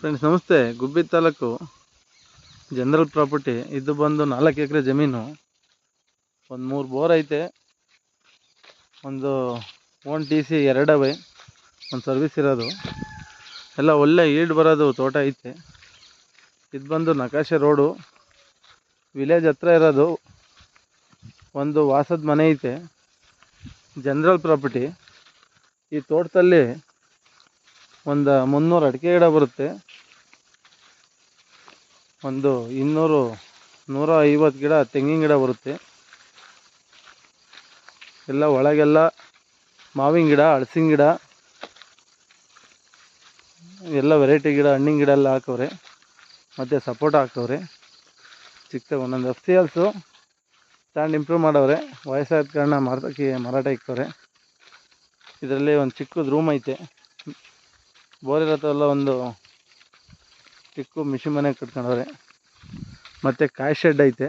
Friends ನಮಸ್ತೆ. ಗುಬ್ಬಿ taluk general property. ಇದು ಬಂದು 4 ಎಕರೆ ಜಮೀನು. ಒಂದು 3 ಬೋರ್ ಐತೆ, ಒಂದು ಓನ್ TC 2 ಅವೆ, ಒಂದು ಸರ್ವಿಸ್ ಇರೋದು. ಎಲ್ಲ ಒಳ್ಳೆ ಈಲ್ಡ್ ಬರೋದು ತೋಟ ಐತೆ. ಇದು ಬಂದು ನಕಾಶೆ ರೋಡು, ವಿಲೇಜ್ ಹತ್ರ ಇರೋದು. ಒಂದು ವಾಸದ ಮನೆ ಐತೆ, ಜನರಲ್ ಪ್ರಾಪರ್ಟಿ. ಈ ತೋಟದಲ್ಲಿ ಒಂದು 300 ಅಡಿಕೆ ಗಿಡ ಬರುತ್ತೆ, ಒಂದು 150 ಗಿಡ ತೆಂಗಿನ ಗಿಡ ಬರುತ್ತೆ. ಎಲ್ಲ ಒಳಗೆಲ್ಲ ಮಾವಿನ ಗಿಡ, ಹಲಸಿನ ಗಿಡ, ಎಲ್ಲ ವೆರೈಟಿ ಗಿಡ, ಹಣ್ಣಿನ ಗಿಡ ಎಲ್ಲ ಹಾಕವ್ರೆ. ಮತ್ತು ಸಪೋಟ ಹಾಕವ್ರೆ. ಚಿಕ್ಕ ಒಂದೊಂದು FCLs ತಗೊಂಡು ಇಂಪ್ರೂವ್ ಮಾಡವ್ರೆ. ವಯಸ್ಸಾದ ಕಾರಣ ಮಾರಾಟ ಇಕ್ಕವ್ರೆ. ಇದರಲ್ಲಿ ಒಂದು ಚಿಕ್ಕದು ರೂಮ್ ಐತೆ. ಬೋರ್ ಇರತ್ತಲ್ಲ, ಒಂದು ಚಿಕ್ಕ ಮಿಷಿನ್ ಮನೆ ಕಟ್ಕೊಂಡವ್ರೆ. ಮತ್ತು ಕಾಯಿ ಶೆಡ್ ಐತೆ,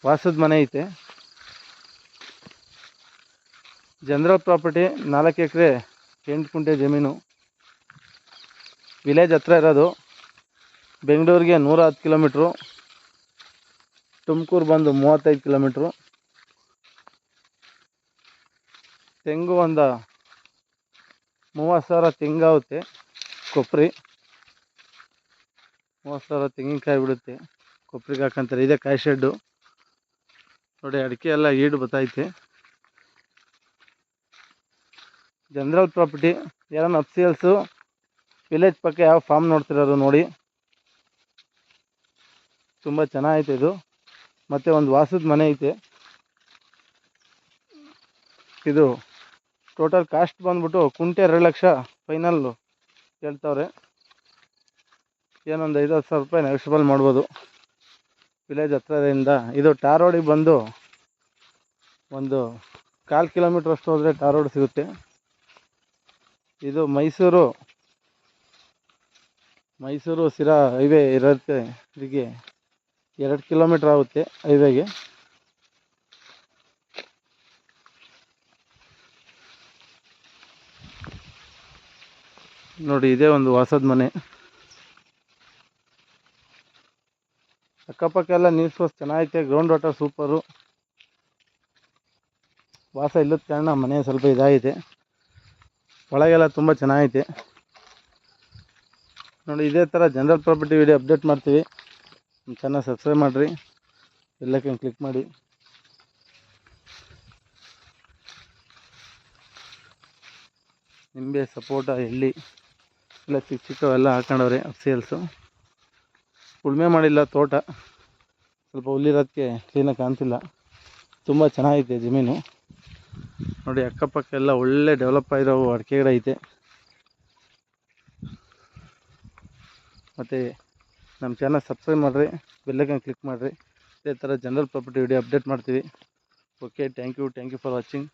ವಾಸದ ಮನೆ ಐತೆ. ಜನರಲ್ ಪ್ರಾಪರ್ಟಿ 4 ಎಕರೆ 8 ಕುಂಟೆ ಜಮೀನು. ವಿಲೇಜ್ ಹತ್ರ ಇರೋದು. ಬೆಂಗಳೂರಿಗೆ 110 ಕಿಲೋಮೀಟ್ರು, ತುಮಕೂರು ಬಂದು 35 ಕಿಲೋಮೀಟ್ರು. ತೆಂಗು ಒಂದು 30,000 ತೆಂಗಾಗುತ್ತೆ. ಕೊಬ್ಬರಿ 30,000 ತೆಂಗಿನಕಾಯಿ ಬಿಡುತ್ತೆ. ಕೊಬ್ಬರಿಗೆ ಹಾಕಂತಾರೆ. ಇದೇ ಕಾಯಿ ಶೆಡ್ಡು ನೋಡಿ. ಅಡಿಕೆ ಎಲ್ಲ ಈಡು ಬತ್ತೈತೆ. General property. ಯಾರನ್ನ FCLs ವಿಲೇಜ್ ಪಕ್ಕ ಯಾವ ಫಾರ್ಮ್ ನೋಡ್ತಿರೋದು ನೋಡಿ. ತುಂಬ ಚೆನ್ನಾಗೈತೆ ಇದು. ಮತ್ತು ಒಂದು ವಾಸದ ಮನೆ ಐತೆ. ಇದು ಟೋಟಲ್ ಕಾಸ್ಟ್ ಬಂದ್ಬಿಟ್ಟು ಕುಂಟೆ 2 ಲಕ್ಷ ಫೈನಲ್ಲು ಹೇಳ್ತವ್ರೆ. ಏನೊಂದು 50,000 ರೂಪಾಯಿ ನೆಗೋಷಿಯಬಲ್ ಮಾಡ್ಬೋದು ವಿಲೇಜ್ ಹತ್ರದಿಂದ. ಇದು ಟಾರ್ ರೋಡಿಗೆ ಬಂದು ಒಂದು 1/4 ಕಿಲೋಮೀಟ್ರ್ ಅಷ್ಟು ಹೋದರೆ ಟಾರ್ ರೋಡ್ ಸಿಗುತ್ತೆ. ಇದು ಮೈಸೂರು ಸಿರಾ ಹೈವೇ ಇರುತ್ತೆ. ಇಲ್ಲಿಗೆ 2 ಕಿಲೋಮೀಟ್ರ್ ಆಗುತ್ತೆ ಹೈವೇಗೆ. ನೋಡಿ, ಇದೇ ಒಂದು ವಾಸದ ಮನೆ. ಅಕ್ಕಪಕ್ಕ ಎಲ್ಲ ನೀರು ಸೋರ್ಸ್ ಚೆನ್ನಾಗೈತೆ. Ground water super. ವಾಸ ಇಲ್ಲದ ಕಾರಣ ಮನೆ ಸ್ವಲ್ಪ ಇದಾಗಿದೆ. ಒಳಗೆಲ್ಲ ತುಂಬ ಚೆನ್ನಾಗೈತೆ ನೋಡಿ. ಇದೇ ಥರ ಜನರಲ್ ಪ್ರಾಪರ್ಟಿ ವಿಡಿಯೋ ಅಪ್ಡೇಟ್ ಮಾಡ್ತೀವಿ. ನಮ್ಮ ಚಾನಲ್ ಸಬ್ಸ್ಕ್ರೈಬ್ ಮಾಡಿರಿ, ಬೆಲ್ಲೈಕನ್ ಕ್ಲಿಕ್ ಮಾಡಿ. ನಿಂಬೆ, ಸಪೋಟ, ಎಳ್ಳಿ ಎಲ್ಲ ಚಿಕ್ಕವೆಲ್ಲ ಹಾಕೊಂಡವ್ರೆ FCLs. ಉಳುಮೆ ಮಾಡಿಲ್ಲ ತೋಟ, ಸ್ವಲ್ಪ ಹುಲ್ಲಿರೋದಕ್ಕೆ ಕ್ಲೀನಾಗಿ ಕಾಣ್ತಿಲ್ಲ. ತುಂಬ ಚೆನ್ನಾಗೈತೆ ಜಮೀನು ನೋಡಿ. ಅಕ್ಕಪಕ್ಕ ಎಲ್ಲ ಒಳ್ಳೆ ಡೆವಲಪ್ ಆಗಿರೋ ಅಡಿಕೆ ಗಿಡ ಐತೆ. ಮತ್ತು ನಮ್ಮ ಚಾನಲ್ ಸಬ್ಸ್ಕ್ರೈಬ್ ಮಾಡಿರಿ, ಬೆಲ್ಲೈಕನ್ ಕ್ಲಿಕ್ ಮಾಡಿರಿ. ಇದೇ ಥರ ಜನರಲ್ ಪ್ರಾಪರ್ಟಿ ವಿಡಿಯೋ ಅಪ್ಡೇಟ್ ಮಾಡ್ತೀವಿ. Okay, thank you for watching.